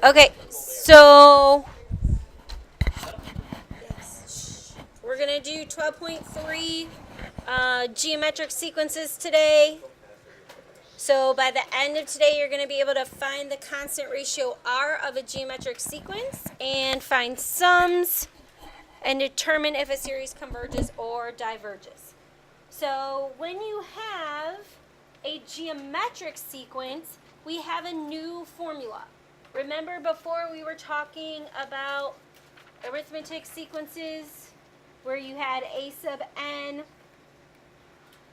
Okay, so we're going to do 12.3 geometric sequences today. So by the end of today, you're going to be able to find the constant ratio R of a geometric sequence and find sums and determine if a series converges or diverges. So when you have a geometric sequence, we have a new formula. Remember before we were talking about arithmetic sequences where you had a sub n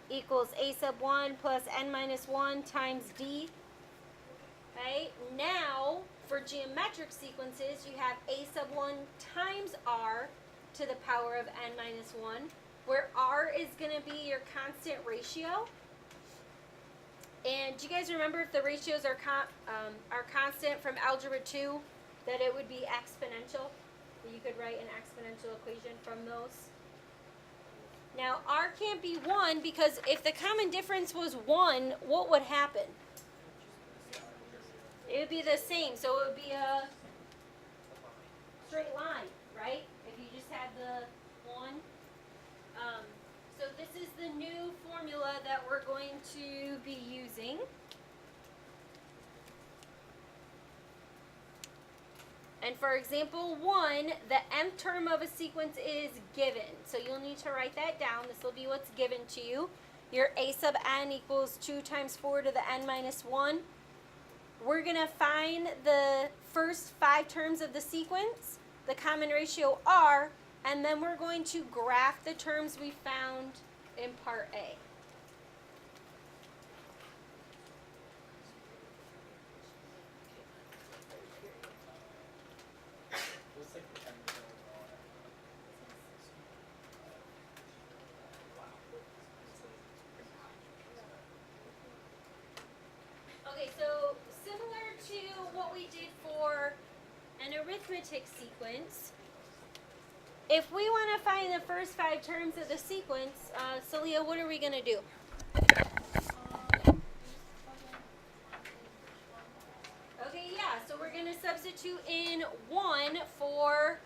equals a sub 1 plus n minus 1 times d. Right? Now, for geometric sequences, you have a sub 1 times r to the power of n minus 1, where r is going to be your constant ratio. And do you guys remember if the ratios are constant from Algebra 2, that it would be exponential? You could write an exponential equation from those. Now, r can't be 1 because if the common difference was 1, what would happen? It would be the same. So it would be a straight line, right? If you just had the 1. So this is the new formula that we're going to be using. And for example 1, the nth term of a sequence is given. So you'll need to write that down. This will be what's given to you. Your a sub n equals 2 times 4 to the n minus 1. We're going to find the first 5 terms of the sequence, the common ratio r, and then we're going to graph the terms we found in part A. Okay, so similar to what we did for an arithmetic sequence, if we want to find the first 5 terms of the sequence, Celia, what are we going to do? Okay, yeah, so we're going to substitute in 1 for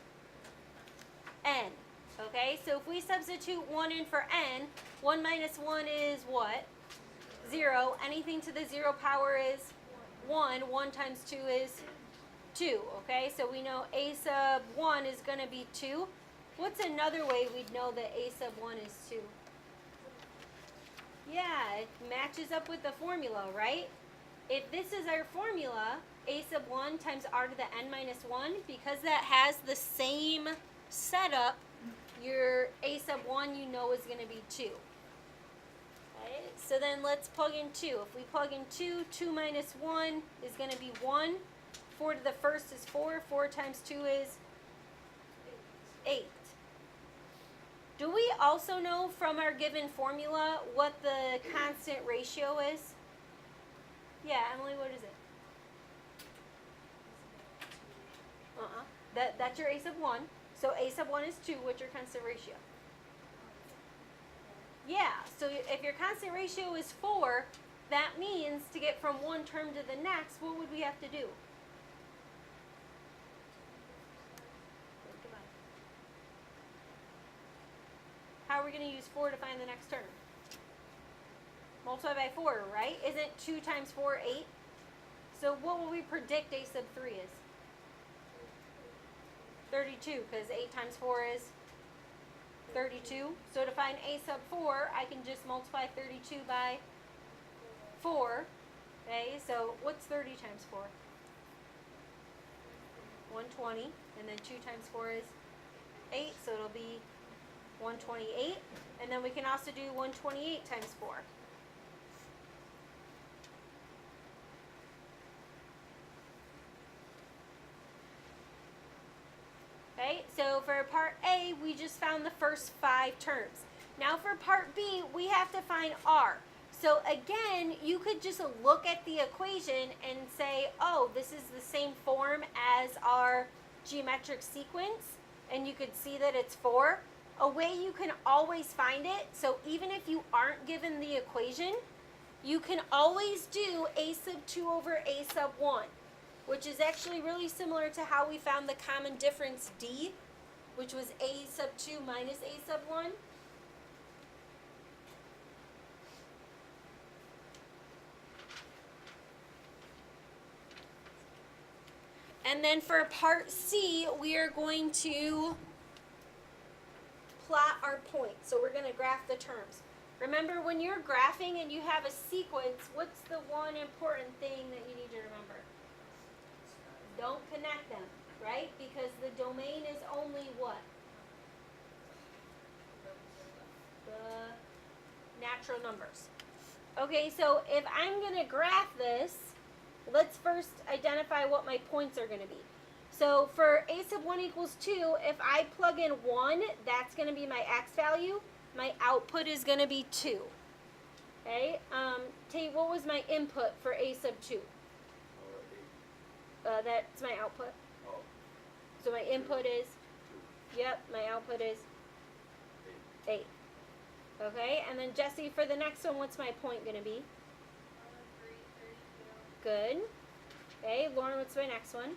n. Okay, so if we substitute 1 in for n, 1 minus 1 is what? 0. Anything to the 0 power is 1. 1 times 2 is 2. Okay, so we know a sub 1 is going to be 2. What's another way we'd know that a sub 1 is 2? Yeah, it matches up with the formula, right? If this is our formula, a sub 1 times r to the n minus 1, because that has the same setup, your a sub 1 you know is going to be 2. Okay, so then let's plug in 2. If we plug in 2, 2 minus 1 is going to be 1. 4 to the first is 4. 4 times 2 is 8. Do we also know from our given formula what the constant ratio is? Yeah, Emily, what is it? That's your a sub 1. So a sub 1 is 2. What's your constant ratio? Yeah, so if your constant ratio is 4, that means to get from one term to the next, what would we have to do? How are we going to use 4 to find the next term? Multiply by 4, right? Isn't 2 times 4, 8? So what will we predict a sub 3 is? 32, because 8 times 4 is 32. So to find a sub 4, I can just multiply 32 by 4. Okay, so what's 30 times 4? 120. And then 2 times 4 is 8, so it'll be 128. And then we can also do 128 times 4. Okay, so for part A, we just found the first 5 terms. Now for part B, we have to find R. So again, you could just look at the equation and say, oh, this is the same form as our geometric sequence, and you could see that it's 4. A way you can always find it, so even if you aren't given the equation, you can always do a sub 2 over a sub 1. which is actually really similar to how we found the common difference D, which was A sub 2 minus A sub 1. And then for part C, we are going to plot our points. So we're going to graph the terms. Remember, when you're graphing and you have a sequence, what's the one important thing that you need to remember? Don't connect them, right? Because the domain is only what? The natural numbers. Okay, so if I'm going to graph this, let's first identify what my points are going to be. So for A sub 1 equals 2, if I plug in 1, that's going to be my x value. My output is going to be 2. Okay, Tate, what was my input for A sub 2? That's my output. Oh. So my input is? 2. Yep, my output is? 8. Okay, and then Jesse, for the next one, what's my point going to be? 3, 32. Good. Okay, Lauren, what's my next one?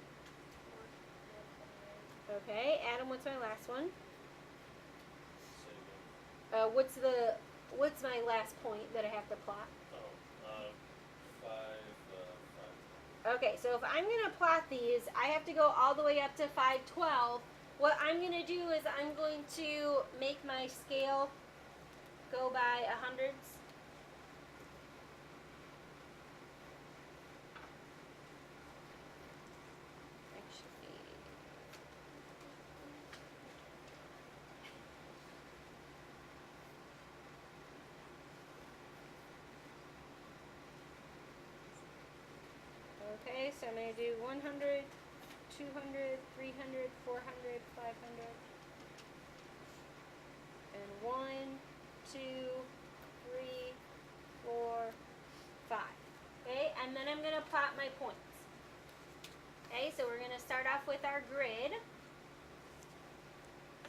4, 28. Okay, Adam, what's my last one? Say again. What's my last point that I have to plot? Oh, 5. Okay, so if I'm going to plot these, I have to go all the way up to 512. What I'm going to do is I'm going to make my scale go by hundreds. Okay, so I'm going to do 100, 200, 300, 400, 500. And 1, 2, 3, 4, 5. Okay, and then I'm going to plot my points. Okay, so we're going to start off with our grid.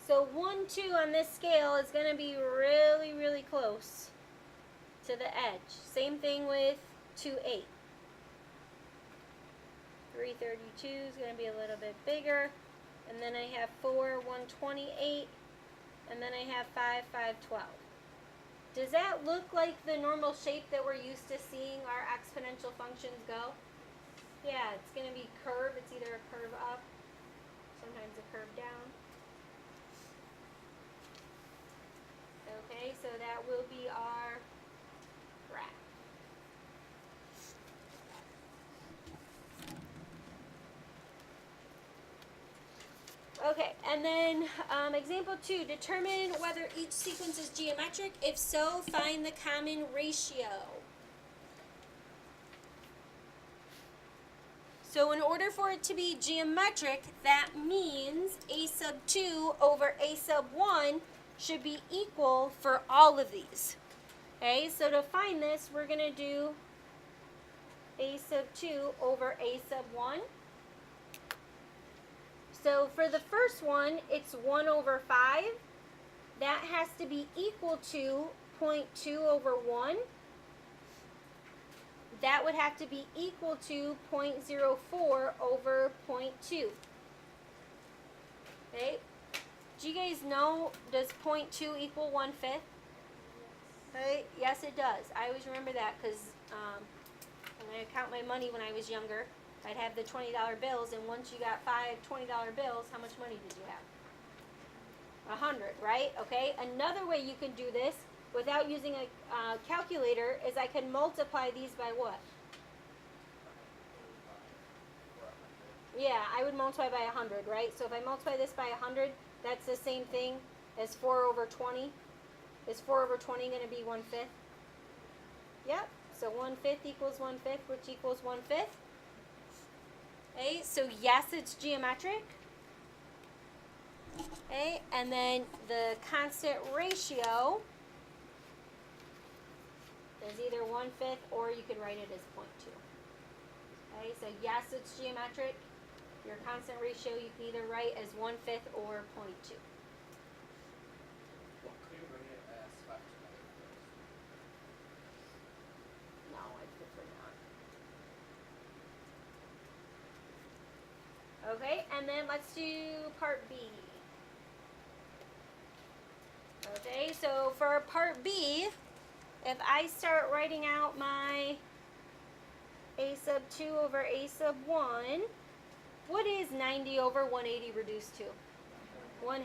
So 1, 2 on this scale is going to be really, really close to the edge. Same thing with 2, 8. 332 is going to be a little bit bigger. And then I have 4, 128. And then I have 5, 512. Does that look like the normal shape that we're used to seeing our exponential functions go? Yeah, it's going to be curved. It's either a curve up, sometimes a curve down. Okay, so that will be our graph. Okay, and then example 2, determine whether each sequence is geometric. If so, find the common ratio. So in order for it to be geometric, that means A sub 2 over A sub 1 should be equal for all of these. Okay, so to find this, we're going to do A sub 2 over A sub 1. So for the first one, it's 1 over 5. That has to be equal to 0.2 over 1. That would have to be equal to 0.04 over 0.2. Okay? Do you guys know, does 0.2 equal 1/5? Okay? Yes, it does. I always remember that because when I count my money when I was younger, I'd have the $20 bills, and once you got 5 $20 bills, how much money did you have? 100, right? Okay? Another way you can do this without using a calculator is I can multiply these by what? Yeah, I would multiply by 100, right? So if I multiply this by 100, that's the same thing as 4 over 20. Is 4 over 20 going to be 1/5? Yep. So 1/5 equals 1/5, which equals 1/5. Okay, so yes, it's geometric. Okay, and then the constant ratio is either 1/5 or you could write it as 0.2. Okay, so yes, it's geometric. Your constant ratio you can either write as 1/5 or 0.2. Could you bring it as 5 to 9 first? No, I prefer not. Okay, and then let's do part B. Okay, so for part B, if I start writing out my a sub 2 over a sub 1, what is 90 over 180 reduced to? 1/2.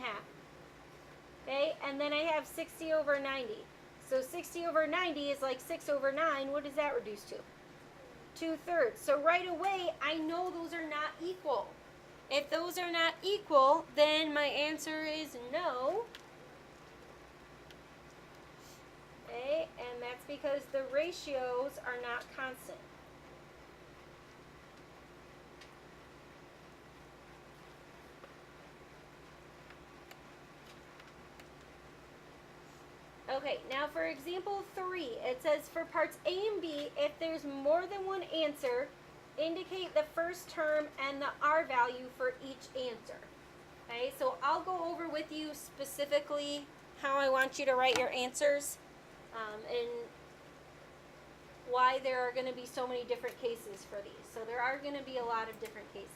Okay, and then I have 60 over 90. So 60 over 90 is like 6 over 9. What does that reduce to? 2/3. So right away, I know those are not equal. If those are not equal, then my answer is no. Okay, and that's because the ratios are not constant. Okay, now for example 3, it says for parts A and B, if there's more than one answer, indicate the first term and the R value for each answer. Okay, so I'll go over with you specifically how I want you to write your answers and why there are going to be so many different cases for these. So there are going to be a lot of different cases.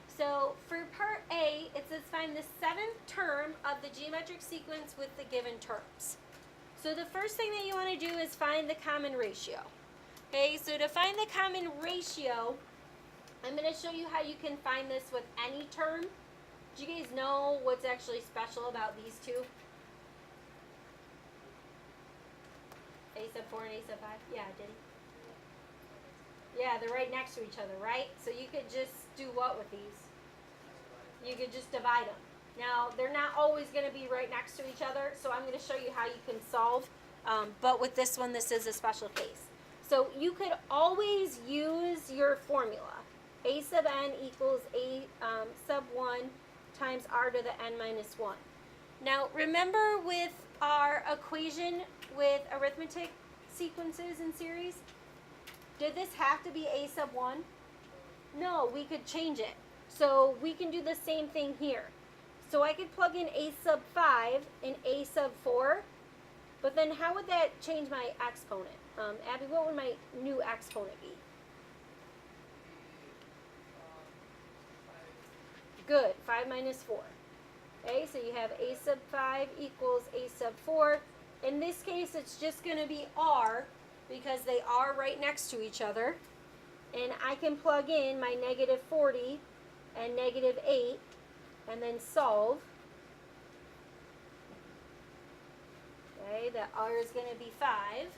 So for part A, it says find the 7th term of the geometric sequence with the given terms. So the first thing that you want to do is find the common ratio. Okay, so to find the common ratio, I'm going to show you how you can find this with any term. Do you guys know what's actually special about these two? A sub 4 and A sub 5? Yeah, did he? Yeah, they're right next to each other, right? So you could just do what with these? You could just divide them. Now, they're not always going to be right next to each other, so I'm going to show you how you can solve. But with this one, this is a special case. So you could always use your formula. A sub n equals A sub 1 times r to the n minus 1. Now, remember with our equation with arithmetic sequences and series, did this have to be A sub 1? No, we could change it. So we can do the same thing here. So I could plug in A sub 5 and A sub 4, but then how would that change my exponent? Abby, what would my new exponent be? Good, 5 minus 4. Okay, so you have A sub 5 equals A sub 4. In this case, it's just going to be R because they are right next to each other. And I can plug in my negative 40 and negative 8 and then solve. Okay, the R is going to be 5.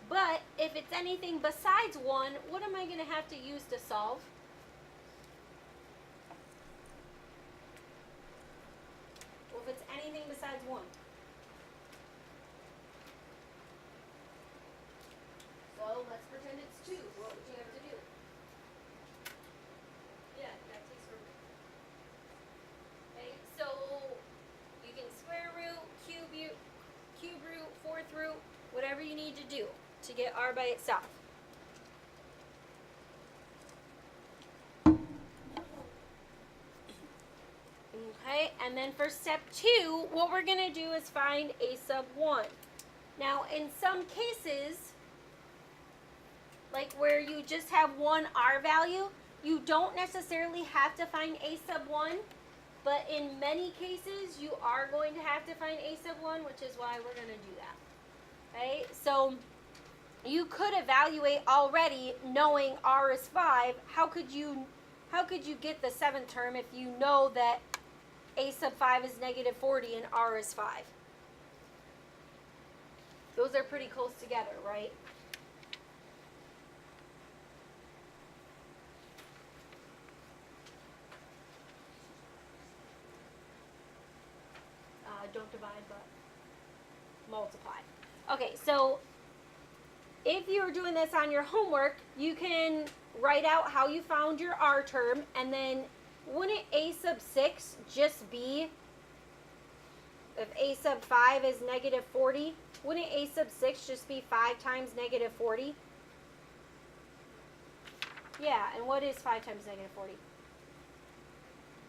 But if it's anything besides 1, what am I going to have to use to solve? Well, if it's anything besides 1. So let's pretend it's 2. What would you have to do? Yeah, that takes root. Okay, so you can square root, cube root, fourth root, whatever you need to do to get R by itself. Okay, and then for step 2, what we're going to do is find A sub 1. Now, in some cases, like where you just have one R value, you don't necessarily have to find A sub 1, but in many cases, you are going to have to find A sub 1, which is why we're going to do that. Okay, so you could evaluate already knowing R is 5. How could you get the 7th term if you know that A sub 5 is negative 40 and R is 5? Those are pretty close together, right? Don't divide, but multiply. Okay, so if you're doing this on your homework, you can write out how you found your R term, and then wouldn't A sub 6 just be, if A sub 5 is negative 40, wouldn't A sub 6 just be 5 times negative 40? Yeah, and what is 5 times negative 40?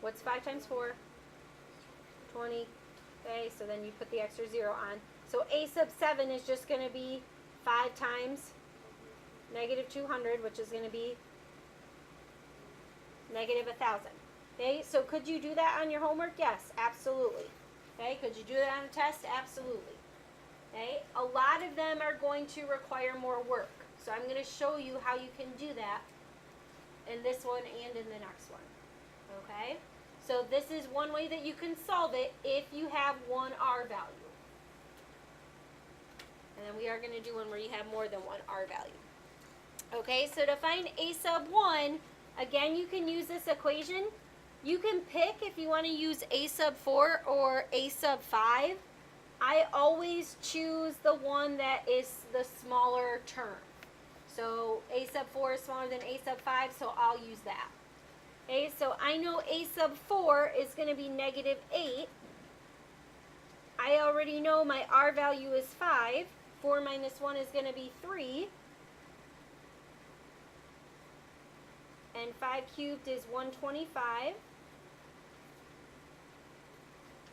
What's 5 times 4? 20. Okay, so then you put the extra 0 on. So A sub 7 is just going to be 5 times negative 200, which is going to be negative 1,000. Okay, so could you do that on your homework? Yes, absolutely. Okay, could you do that on a test? Absolutely. Okay, a lot of them are going to require more work. So I'm going to show you how you can do that in this one and in the next one. Okay, so this is one way that you can solve it if you have one R value. And then we are going to do one where you have more than one R value. Okay, so to find a sub 1, again, you can use this equation. You can pick if you want to use a sub 4 or a sub 5. I always choose the one that is the smaller term. So a sub 4 is smaller than a sub 5, so I'll use that. Okay, so I know a sub 4 is going to be negative 8. I already know my R value is 5. 4 minus 1 is going to be 3. And 5 cubed is 125.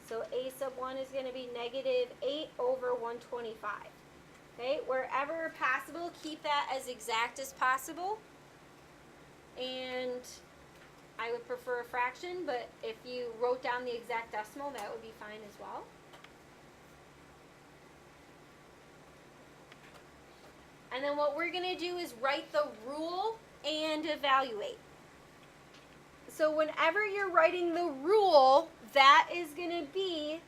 So a sub 1 is going to be negative 8 over 125. Okay, wherever possible, keep that as exact as possible. And I would prefer a fraction, but if you wrote down the exact decimal, that would be fine as well. And then what we're going to do is write the rule and evaluate. So whenever you're writing the rule, that is going to be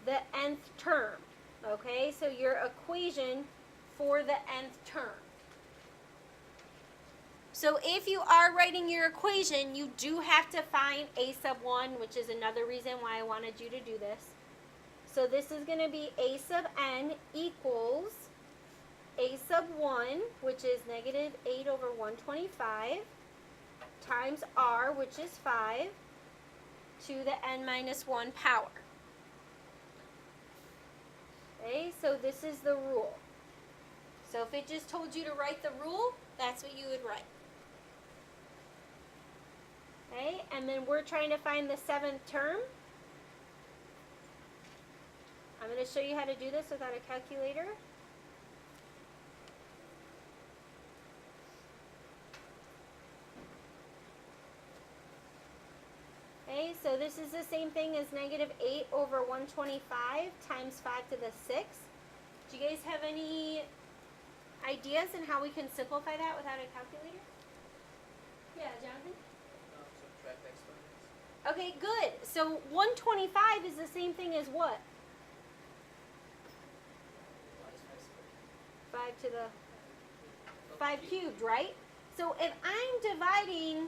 the nth term. Okay, so your equation for the nth term. So if you are writing your equation, you do have to find a sub 1, which is another reason why I wanted you to do this. So this is going to be a sub n equals a sub 1, which is negative 8 over 125, times r, which is 5, to the n minus 1 power. Okay, so this is the rule. So if it just told you to write the rule, that's what you would write. Okay, and then we're trying to find the 7th term. I'm going to show you how to do this without a calculator. Okay, so this is the same thing as negative 8 over 125 times 5 to the 6. Do you guys have any ideas on how we can simplify that without a calculator? Yeah, Jonathan? Subtract exponents. Okay, good. So 125 is the same thing as what? Minus 5 squared. 5 to the 5 cubed, right? So if I'm dividing,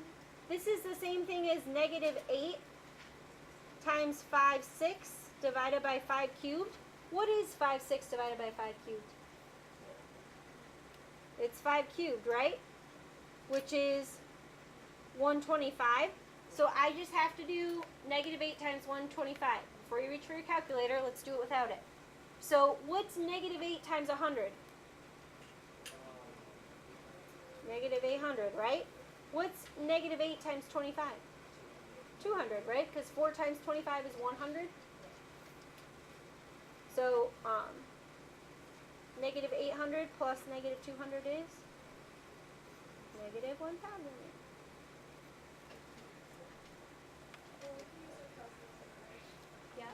this is the same thing as negative 8 times 5 6 divided by 5 cubed. What is 5 6 divided by 5 cubed? It's 5 cubed, right? Which is 125. So I just have to do negative 8 times 125. Before you reach for your calculator, let's do it without it. So what's negative 8 times 100? Negative 800, right? What's negative 8 times 25? 200, right? Because 4 times 25 is 100. So negative 800 plus negative 200 is negative 1,000. Yeah.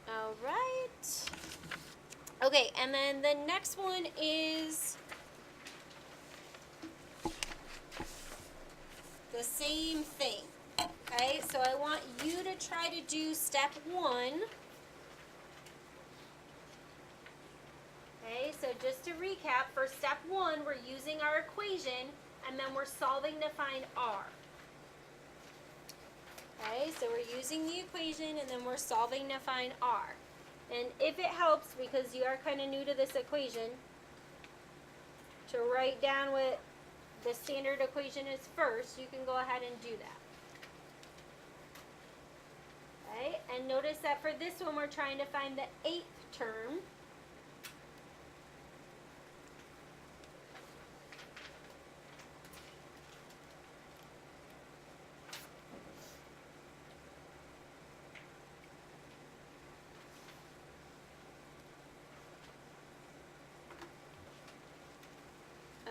All right. Okay, and then the next one is the same thing. Okay, so I want you to try to do step 1. Okay, so just to recap, for step 1, we're using our equation, and then we're solving to find r. Okay, so we're using the equation, and then we're solving to find r. And if it helps, because you are kind of new to this equation, to write down what the standard equation is first, you can go ahead and do that. Okay, and notice that for this one, we're trying to find the 8th term.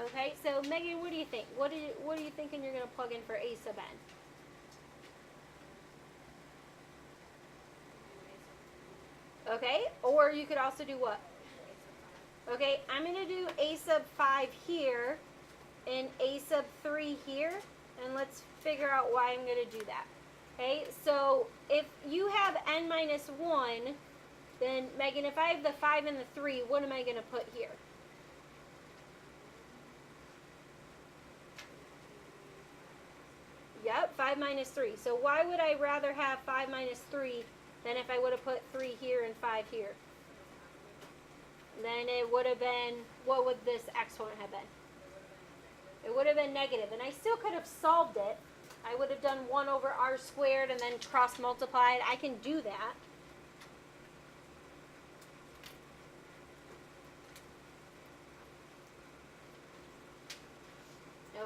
Okay, so Megan, what do you think? What are you thinking you're going to plug in for a sub n? Okay, or you could also do what? Okay, I'm going to do a sub 5 here and a sub 3 here, and let's figure out why I'm going to do that. Okay, so if you have n minus 1, then Megan, if I have the 5 and the 3, what am I going to put here? Yep, 5 minus 3. So why would I rather have 5 minus 3 than if I would have put 3 here and 5 here? Then it would have been, what would this exponent have been? It would have been negative, and I still could have solved it. I would have done 1 over r squared and then cross multiplied. I can do that.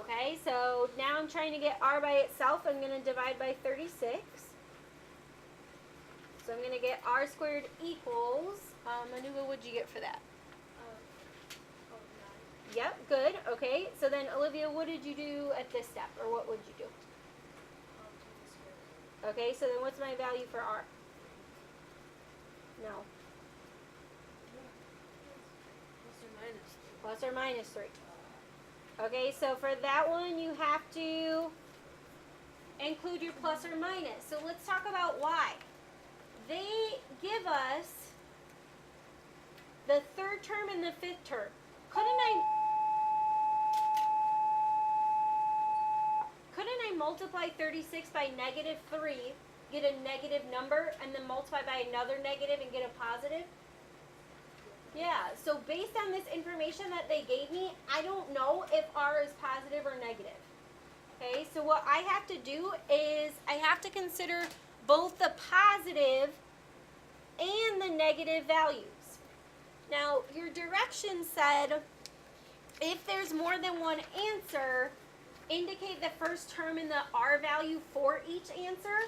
Okay, so now I'm trying to get r by itself. I'm going to divide by 36. So I'm going to get r squared equals, Manuga, what'd you get for that? 9. Yep, good. Okay, so then Olivia, what did you do at this step, or what would you do? Okay, so then what's my value for r? No. Plus or minus 3. Plus or minus 3. Okay, so for that one, you have to include your plus or minus. So let's talk about why. They give us the third term and the fifth term. Couldn't I multiply 36 by negative 3, get a negative number, and then multiply by another negative and get a positive? Yeah, so based on this information that they gave me, I don't know if r is positive or negative. Okay, so what I have to do is I have to consider both the positive and the negative values. Now, your direction said if there's more than one answer, indicate the first term in the r value for each answer.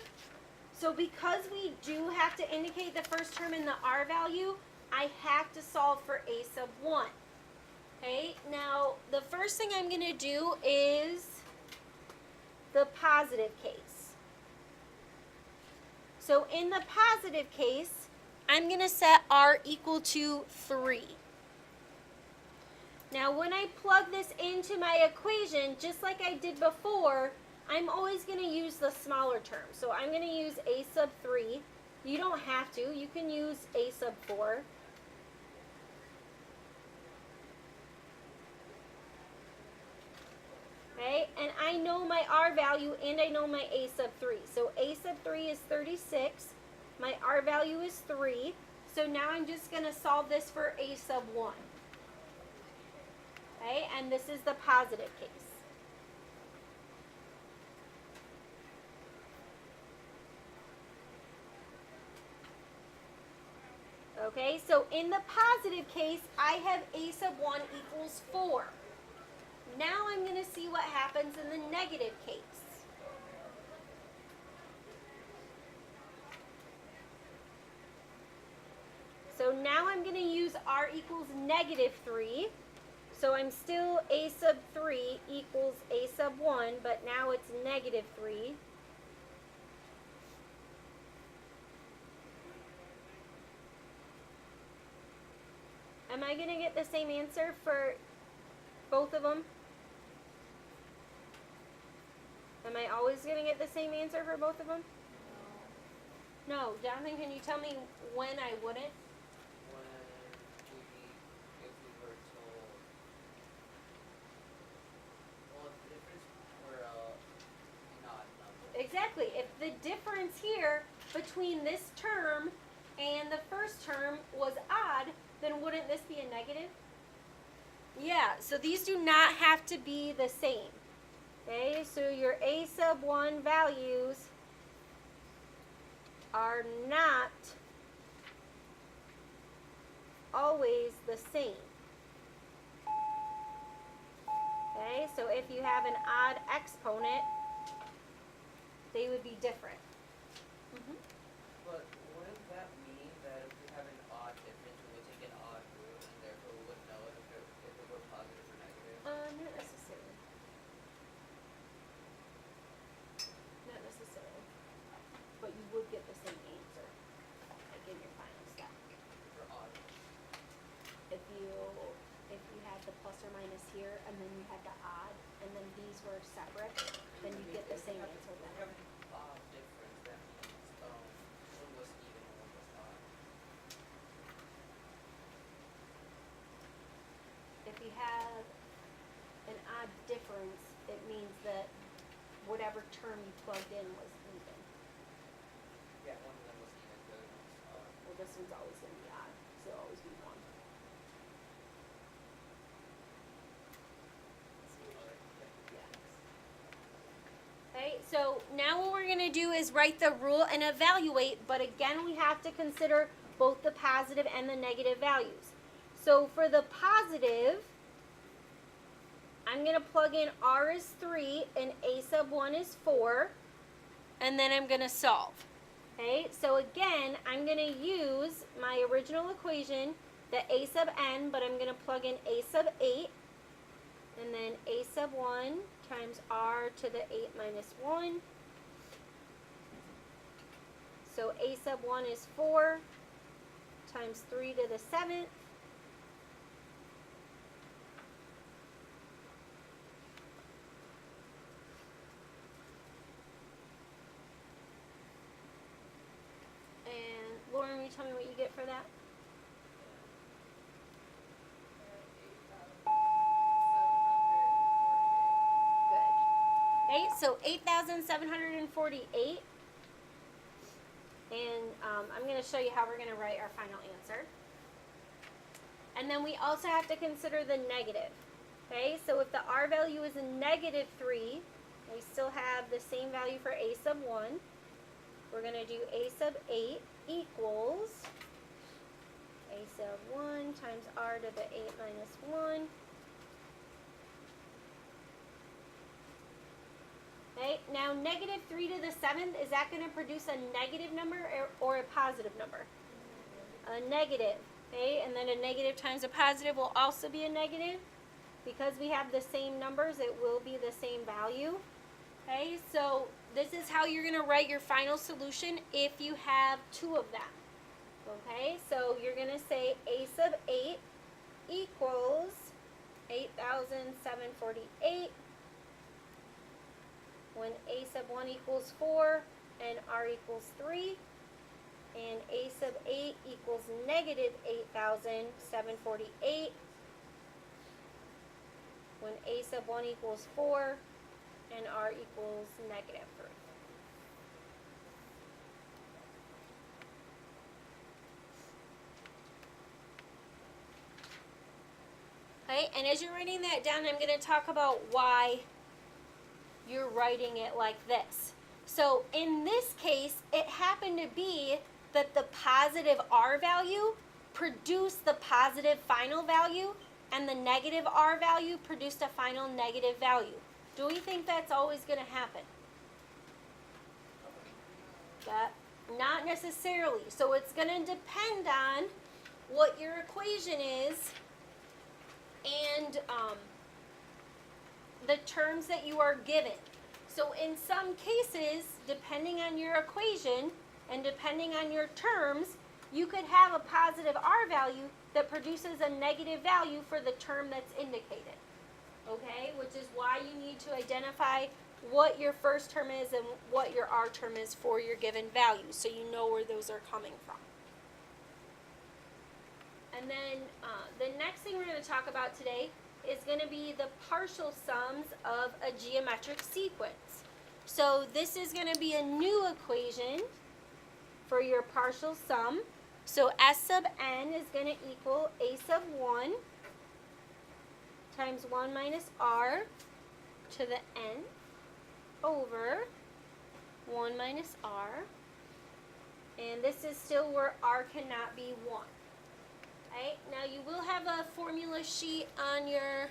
So because we do have to indicate the first term in the r value, I have to solve for a sub 1. Okay, now the first thing I'm going to do is the positive case. So in the positive case, I'm going to set r equal to 3. Now when I plug this into my equation, just like I did before, I'm always going to use the smaller term. So I'm going to use a sub 3. You don't have to. You can use a sub 4. Okay, and I know my r value and I know my a sub 3. So a sub 3 is 36. My r value is 3. So now I'm just going to solve this for a sub 1. Okay, and this is the positive case. Okay, so in the positive case, I have a sub 1 equals 4. Now I'm going to see what happens in the negative case. So now I'm going to use r equals negative 3. So I'm still a sub 3 equals a sub 1, but now it's negative 3. Am I going to get the same answer for both of them? Am I always going to get the same answer for both of them? No. Jonathan, can you tell me when I wouldn't? If we were told, well, if the difference were an odd number. Exactly. If the difference here between this term and the first term was odd, then wouldn't this be a negative? Yeah, so these do not have to be the same. Okay, so your a sub 1 values are not always the same. Okay, so if you have an odd exponent, they would be different. But wouldn't that mean that if we have an odd difference, we would take an odd root, and therefore we wouldn't know if it were positive or negative? would get the same answer, like in your final step. For odd. If you had the plus or minus here, and then you had the odd, and then these were separate, then you get the same answer If we then. have difference, that means one was even and one was odd. If you have an odd difference, it means that whatever term you plugged in was even. Yeah, one of them was even, the other one was odd. Well, this one's always going to be odd, so it'll always be 1. Okay, so now what we're going to do is write the rule and evaluate, but again we have to consider both the positive and the negative values. So for the positive, I'm going to plug in r is 3 and a sub 1 is 4, and then I'm going to solve. Okay, so again, I'm going to use my original equation, the a sub n, but I'm going to plug in a sub 8, and then a sub 1 times r to the 8 minus 1. So a sub 1 is 4 times 3 to the 7th. And Lauren, will you tell me what you get for that? Good. Okay, so 8,748. And I'm going to show you how we're going to write our final answer. And then we also have to consider the negative. Okay, so if the r value is a negative 3, we still have the same value for a sub 1. We're going to do a sub 8 equals a sub 1 times r to the 8 minus 1. Okay, now negative 3 to the 7th, is that going to produce a negative number or a positive number? A negative. Okay, and then a negative times a positive will also be a negative. Because we have the same numbers, it will be the same value. Okay, so this is how you're going to write your final solution if you have 2 of them. Okay, so you're going to say a sub 8 equals 8,748 when a sub 1 equals 4 and r equals 3, and a sub 8 equals negative 8,748 when a sub 1 equals 4 and r equals negative 3. Okay, and as you're writing that down, I'm going to talk about why you're writing it like this. So in this case, it happened to be that the positive r value produced the positive final value, and the negative r value produced a final negative value. Do we think that's always going to happen? Not necessarily. So it's going to depend on what your equation is and the terms that you are given. So in some cases, depending on your equation and depending on your terms, you could have a positive r value that produces a negative value for the term that's indicated. Okay, which is why you need to identify what your first term is and what your r term is for your given value, so you know where those are coming from. And then the next thing we're going to talk about today is going to be the partial sums of a geometric sequence. So this is going to be a new equation for your partial sum. So S sub n is going to equal a sub 1 times 1 minus r to the n over 1 minus r. And this is still where r cannot be 1. Okay, now you will have a formula sheet on your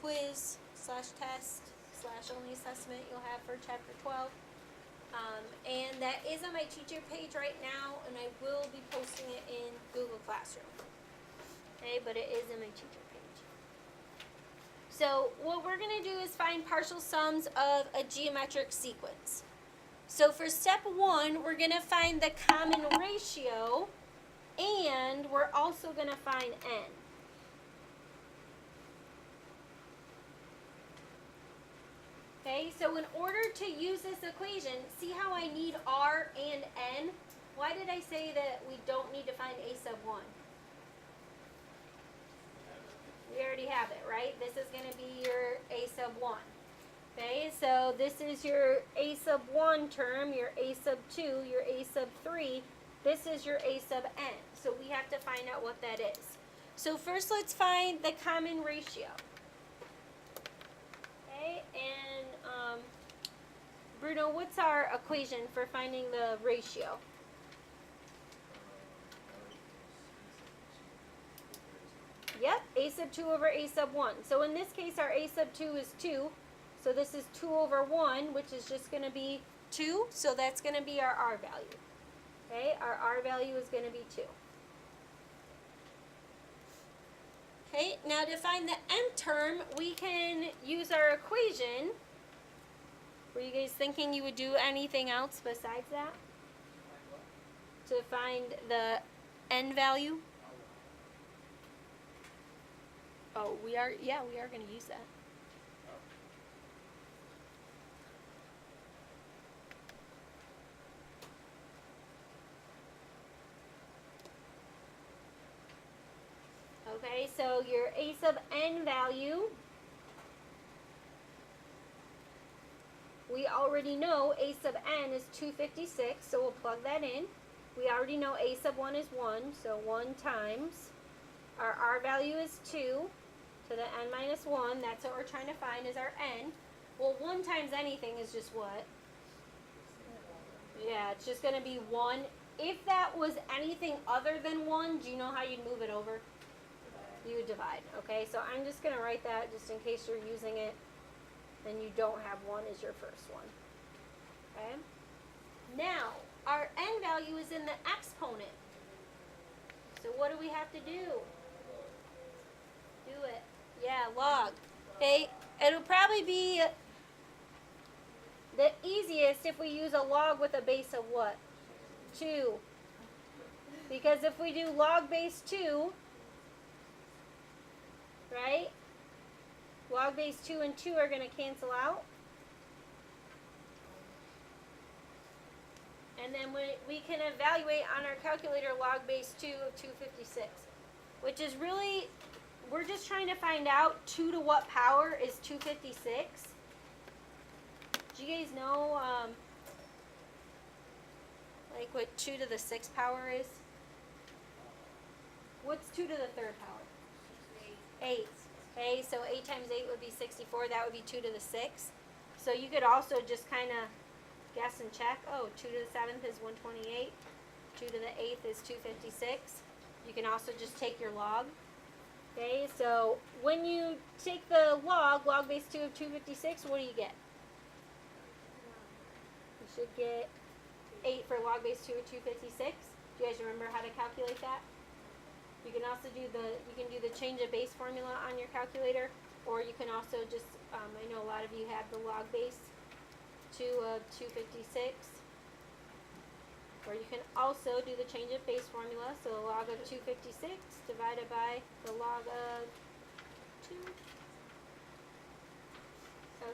quiz / test / only assessment you'll have for chapter 12. And that is on my teacher page right now, and I will be posting it in Google Classroom. Okay, but it is in my teacher page. So what we're going to do is find partial sums of a geometric sequence. So for step 1, we're going to find the common ratio, and we're also going to find n. Okay, so in order to use this equation, see how I need r and n? Why did I say that we don't need to find a sub 1? We already have it, right? This is going to be your a sub 1. Okay, so this is your a sub 1 term, your a sub 2, your a sub 3. This is your a sub n. So we have to find out what that is. So first let's find the common ratio. Okay, and Bruno, what's our equation for finding the ratio? Yep, a sub 2 over a sub 1. So in this case, our a sub 2 is 2. So this is 2 over 1, which is just going to be 2. So that's going to be our r value. Okay, our r value is going to be 2. Okay, now to find the nth term, we can use our equation. Were you guys thinking you would do anything else besides that? To find the n value? Oh, we are going to use that. Okay, so your a sub n value, we already know a sub n is 256, so we'll plug that in. We already know a sub 1 is 1, so 1 times. Our r value is 2 to the n minus 1. That's what we're trying to find is our n. Well, 1 times anything is just what? Yeah, it's just going to be 1. If that was anything other than 1, do you know how you'd move it over? You would divide. Okay, so I'm just going to write that just in case you're using it and you don't have 1 as your first one. Okay? Now, our n value is in the exponent. So what do we have to do? Do it. Yeah, log. Okay, it'll probably be the easiest if we use a log with a base of what? 2. Because if we do log base 2, right? Log base 2 and 2 are going to cancel out. And then we can evaluate on our calculator log base 2 of 256, which is really, we're just trying to find out 2 to what power is 256. Do you guys know like what 2 to the 6th power is? What's 2 to the 3rd power? 8. Okay, so 8 times 8 would be 64. That would be 2 to the 6th. So you could also just kind of guess and check. Oh, 2 to the 7th is 128. 2 to the 8th is 256. You can also just take your log. Okay, so when you take the log base 2 of 256, what do you get? You should get 8 for log base 2 of 256. Do you guys remember how to calculate that? You can also do the change of base formula on your calculator, or you can also just, I know a lot of you have the log base 2 of 256, or you can also do the change of base formula, so the log of 256 divided by the log of 2.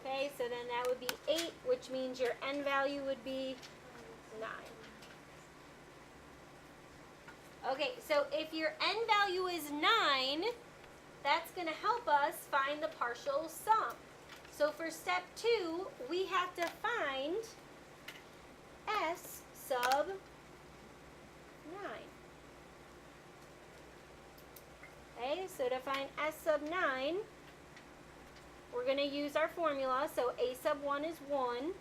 Okay, so then that would be 8, which means your n value would be 9. Okay, so if your n value is 9, that's going to help us find the partial sum. So for step 2, we have to find s sub 9. Okay, so to find s sub 9, we're going to use our formula. So a sub 1 is 1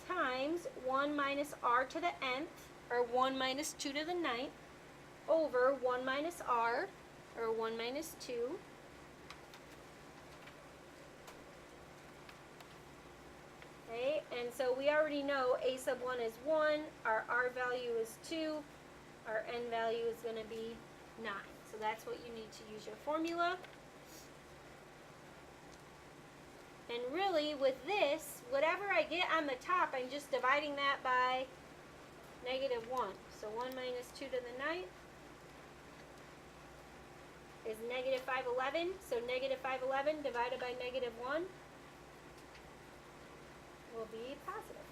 times 1 minus r to the nth, or 1 minus 2 to the 9th, over 1 minus r, or 1 minus 2. Okay, and so we already know a sub 1 is 1, our r value is 2, our n value is going to be 9. So that's what you need to use your formula. And really, with this, whatever I I get on the top, I'm just dividing that by negative 1. So 1 minus 2 to the 9th is negative 511. So negative 511 divided by negative 1 will be positive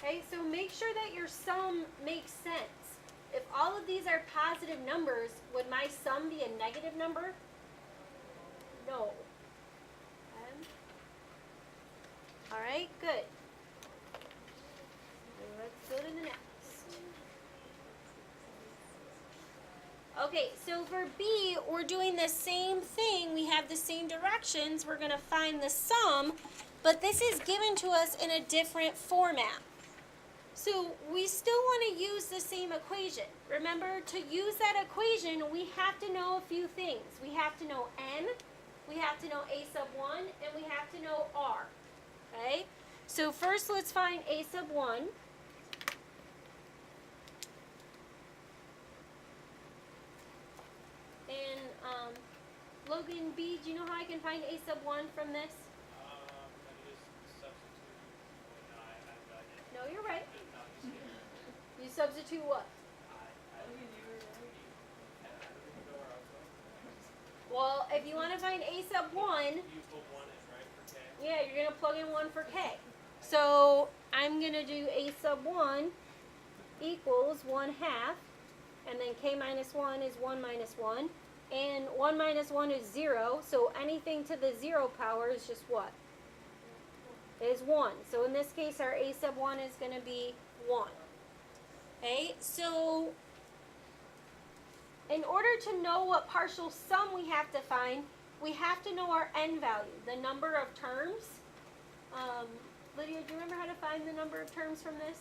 511. Okay, so make sure that your sum makes sense. If all of these are positive numbers, would my sum be a negative number? No. All right, good. Let's go to the next. Okay, so for B, we're doing the same thing. We have the same directions. We're going to find the sum, but this is given to us in a different format. So we still want to use the same equation. Remember, to use that equation, we have to know a few things. We have to know n, we have to know a sub 1, and we have to know r. Okay? So first, let's find a sub 1. And Logan B, do you know how I can find a sub 1 from this? Just substitute when I have No, you're right. You substitute what? Well, if you want to find a sub 1, you put 1 in, right, for k? yeah, you're going to plug in 1 for k. So I'm going to do a sub 1 equals 1 half, and then k minus 1 is 1 minus 1. And 1 minus 1 is 0, so anything to the 0 power is just what? Is 1. So in this case, our a sub 1 is going to be 1. Okay, so in order to know what partial sum we have to find, we have to know our n value, the number of terms. Lydia, do you remember how to find the number of terms from this?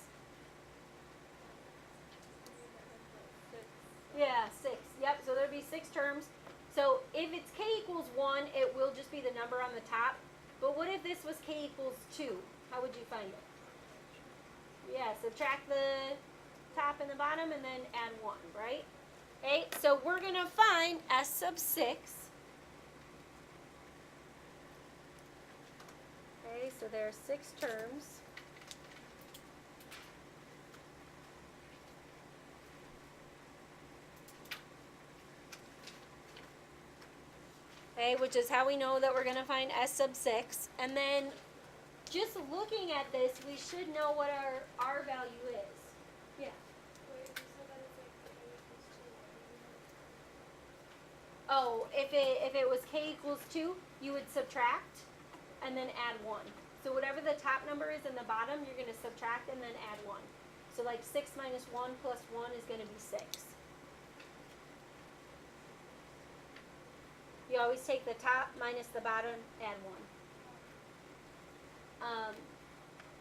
Yeah, 6. Yep, so there'd be 6 terms. So if it's k equals 1, it will just be the number on the top. But what if this was k equals 2? How would you find it? Yeah, subtract the top and the bottom and then add 1, right? Okay, so we're going to find s sub 6. Okay, so there are 6 terms. Okay, which is how we know that we're going to find s sub 6. And then just looking at this, we should know what our r value is. Yeah. Oh, if it was k equals 2, you would subtract and then add 1. So whatever the top number is in the bottom, you're going to subtract and then add 1. So like 6 minus 1 plus 1 is going to be 6. You always take the top minus the bottom, add 1.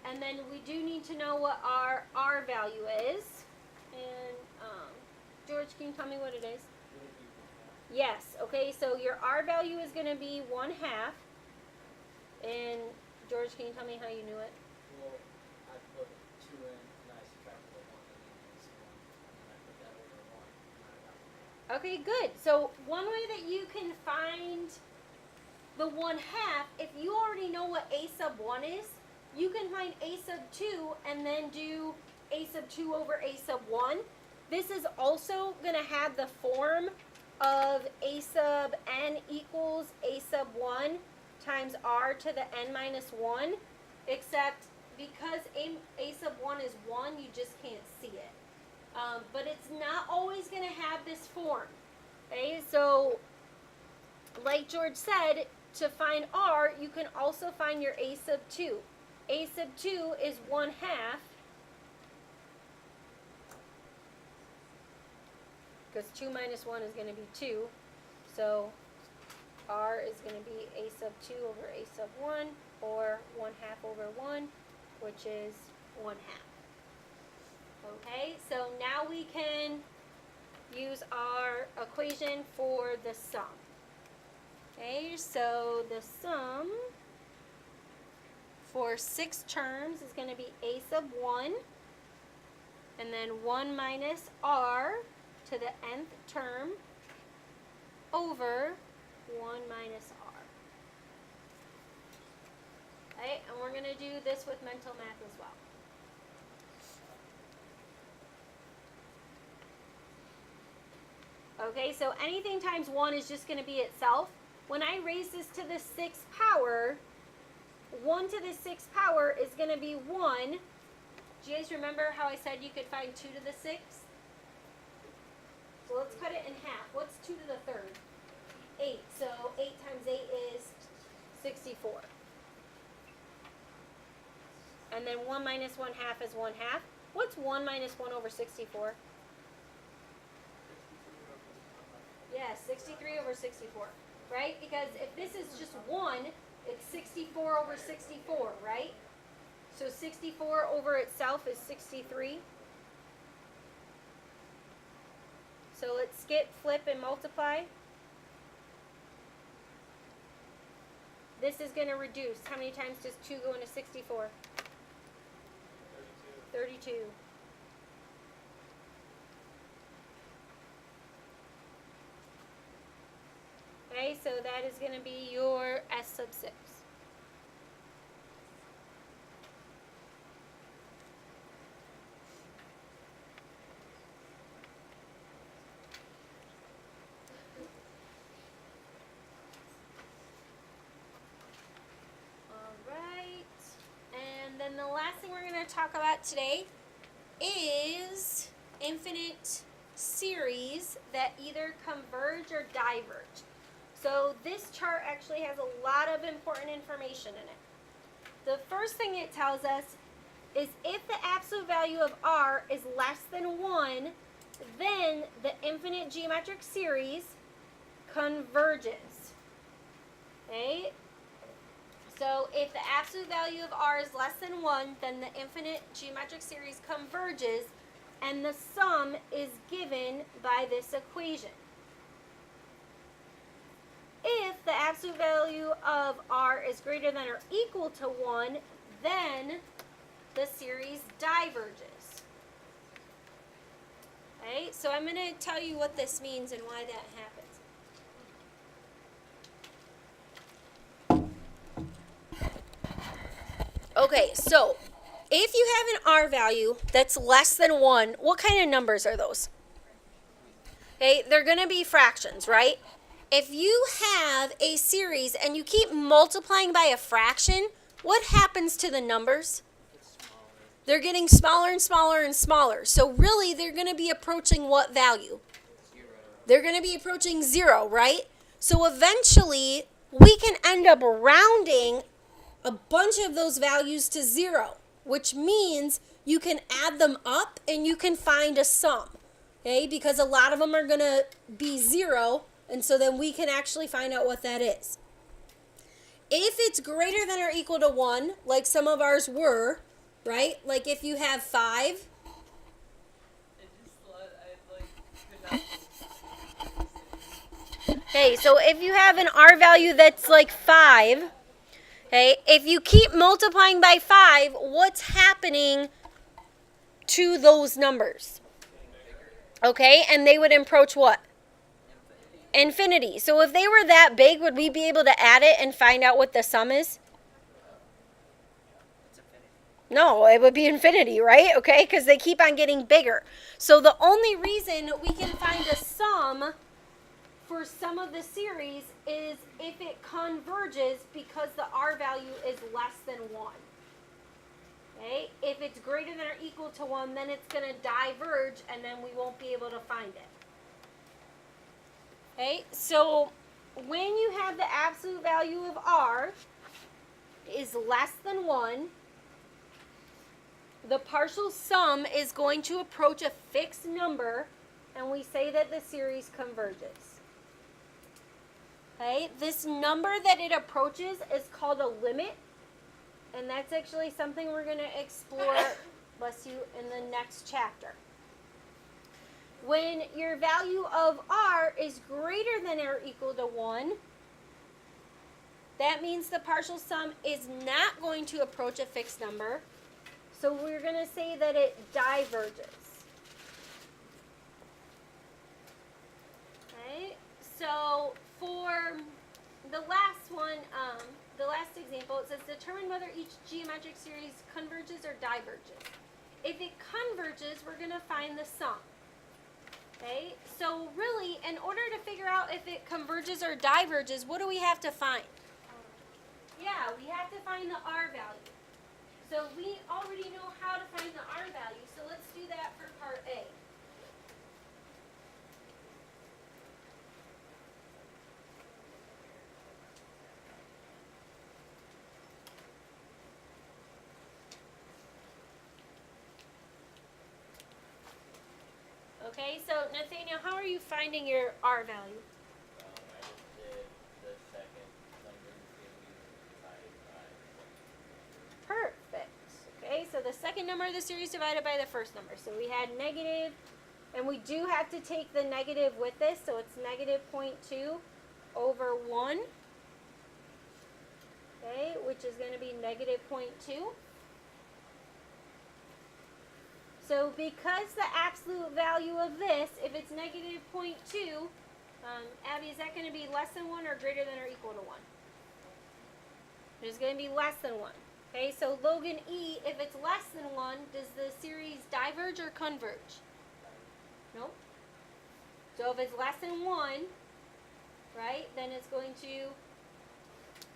And then we do need to know what our r value is. And George, can you tell me what it is? Yes, okay, so your r value is going to be 1 half. And George, can you tell me how you knew it? Well, I put 2 in and I subtracted the 1 and then it's 1 and then I put that over 1 and I got 1. Okay, good. So one way that you can find the 1 half, if you already know what a sub 1 is, you can find a sub 2 and then do a sub 2 over a sub 1. This is also going to have the form of a sub n equals a sub 1 times r to the n minus 1, except because a sub 1 is 1, you just can't see it. But it's not always going to have this form. Okay, so like George said, to find r, you can also find your a sub 2. A sub 2 is 1 half, because 2 minus 1 is going to be 2. So r is going to be a sub 2 over a sub 1, or 1 half over 1, which is 1 half. Okay, so now we can use our equation for the sum. Okay, so the sum for 6 terms is going to be a sub 1, and then 1 minus r to the nth term over 1 minus r. going to do this with mental math as well. Okay, so anything times 1 is just going to be itself. When I raise this to the 6th power, 1 to the 6th power is going to be 1. Do you guys remember how I said you could find 2 to the 6th? So let's cut it in half. What's 2 to the 3rd? 8. So 8 times 8 is 64. And then 1 minus 1 half is 1 half. What's 1 minus 1 over 64? Yeah, 63 over 64, right? Because if this is just 1, it's 64 over 64, right? So 64 over itself is 63. So let's skip, flip, and multiply. This is going to reduce. How many times does 2 go into 64? 32. Okay, so that is going to be your S sub 6. And then the last thing we're going to talk about today is infinite series that either converge or diverge. So this chart actually has a lot of important information in it. The first thing it tells us is if the absolute value of r is less than 1, then the infinite geometric series converges. Okay? So if the absolute value of r is less than 1, then the infinite geometric series converges, and the sum is given by this equation. If the absolute value of r is greater than or equal to 1, then the series diverges. Okay, so I'm going to tell you what this means and why that happens. Okay, so if you have an r value that's less than 1, what kind of numbers are those? Okay, they're going to be fractions, right? If you have a series and you keep multiplying by a fraction, what happens to the numbers? They're getting smaller and smaller and smaller. So really, they're going to be approaching what value? 0. They're going to be approaching 0, right? So eventually, we can end up rounding a bunch of those values to 0, which means you can add them up and you can find a sum, okay? Because a lot of them are going to be 0, and so then we can actually find out what that is. If it's greater than or equal to 1, like some of ours were, right? Like if you have 5, It just could not. okay, so if you have an r value that's like 5, okay, if you keep multiplying by 5, what's happening to those numbers? Okay, and they would approach what? Infinity. So if they were that big, would we be able to add it and find out what the sum is? It's infinity. No, it would be infinity, right? Okay, because they keep on getting bigger. So the only reason we can find a sum for some of the series is if it converges because the r value is less than 1. Okay, if it's greater than or equal to 1, then it's going to diverge and then we won't be able to find it. Okay, so when you have the absolute value of r is less than 1, the partial sum is going to approach a fixed number, and we say that the series converges. Okay, this number that it approaches is called a limit, and that's actually something we're going to explore, bless you, in the next chapter. When your value of r is greater than or equal to 1, that means the partial sum is not going to approach a fixed number. So we're going to say that it diverges. Okay, so for the last one, the last example, it says determine whether each geometric series converges or diverges. If it converges, we're going to find the sum. Okay, so really, in order to figure out if it converges or diverges, what do we have to find? Yeah, we have to find the R value. So we already know how to find the R value, so let's do that for part A. Okay, so Nathaniel, how are you finding your R value? I just did the second number in series divided by. Perfect. Okay, so the second number of the series divided by the first number. So we had negative, and we do have to take the negative with this, so it's negative 0.2 over 1. Okay, which is going to be negative 0.2. So because the absolute value of this, if it's negative 0.2, Abby, is that going to be less than 1 or greater than or equal to 1? It's going to be less than 1. Okay, so Logan E, if it's less than 1, does the series diverge or converge? Nope. So if it's less than 1, right, then it's going to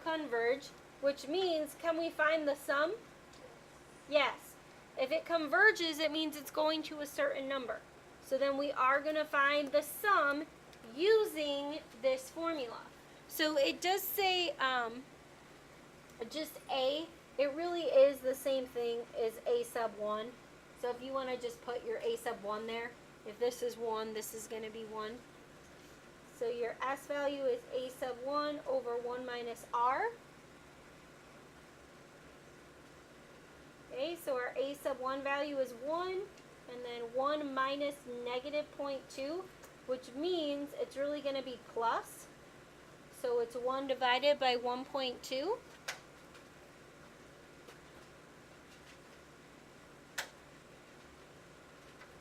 converge, which means, can we find the sum? Yes. If it converges, it means it's going to a certain number. So then we are going to find the sum using this formula. So it does say just A. It really is the same thing as A sub 1. So if you want to just put your A sub 1 there, if this is 1, this is going to be 1. So your S value is A sub 1 over 1 minus R. Okay, so our A sub 1 value is 1, and then 1 minus negative 0.2, which means it's really going to be plus. So it's 1 divided by 1.2.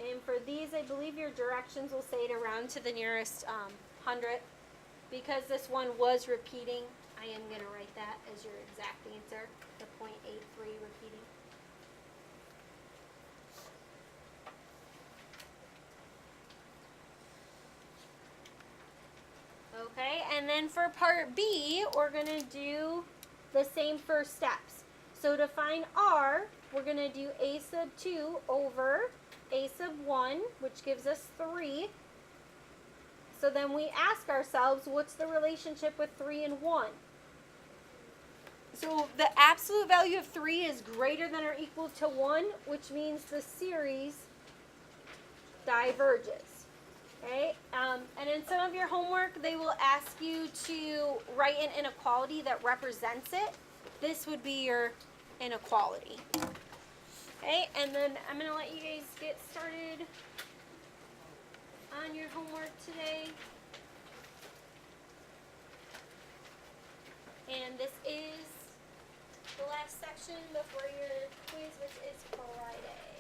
And for these, I believe your directions will say to round to the nearest hundredth. Because this one was repeating, I am going to write that as your exact answer, the 0.83 repeating. Okay, and then for part B, we're going to do the same first steps. So to find R, we're going to do A sub 2 over A sub 1, which gives us 3. So then we ask ourselves, what's the relationship with 3 and 1? So the absolute value of 3 is greater than or equal to 1, which means the series diverges. Okay, and in some of your homework, they will ask you to write an inequality that represents it. This would be your inequality. Okay, and then I'm going to let you guys get started on your homework today. And this is the last section before your quiz, which is Friday.